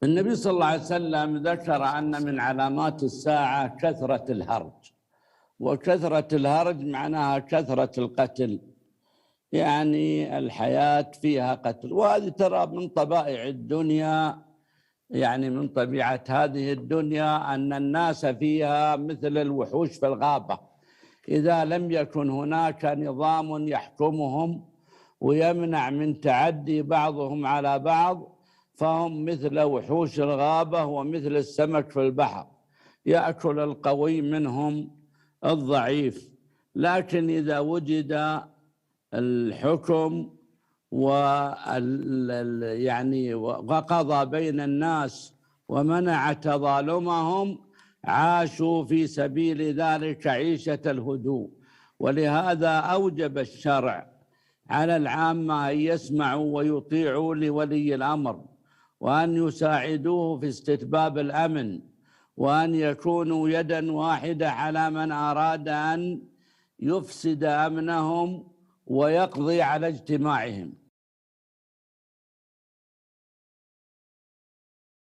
النبي صلى الله عليه وسلم ذكر أن من علامات الساعة كثرة الهرج، وكثرة الهرج معناها كثرة القتل، يعني الحياة فيها قتل. وهذه ترى من طبائع الدنيا، يعني من طبيعة هذه الدنيا أن الناس فيها مثل الوحوش في الغابة، إذا لم يكن هناك نظام يحكمهم ويمنع من تعدي بعضهم على بعض فهم مثل وحوش الغابة ومثل السمك في البحر، يأكل القوي منهم الضعيف. لكن إذا وجد الحكم يعني وقضى بين الناس ومنع تظالمهم عاشوا في سبيل ذلك عيشة الهدوء. ولهذا أوجب الشرع على العامة أن يسمعوا ويطيعوا لولي الأمر، وأن يساعدوه في استتباب الأمن، وأن يكونوا يدا واحدة على من أراد أن يفسد أمنهم ويقضي على اجتماعهم.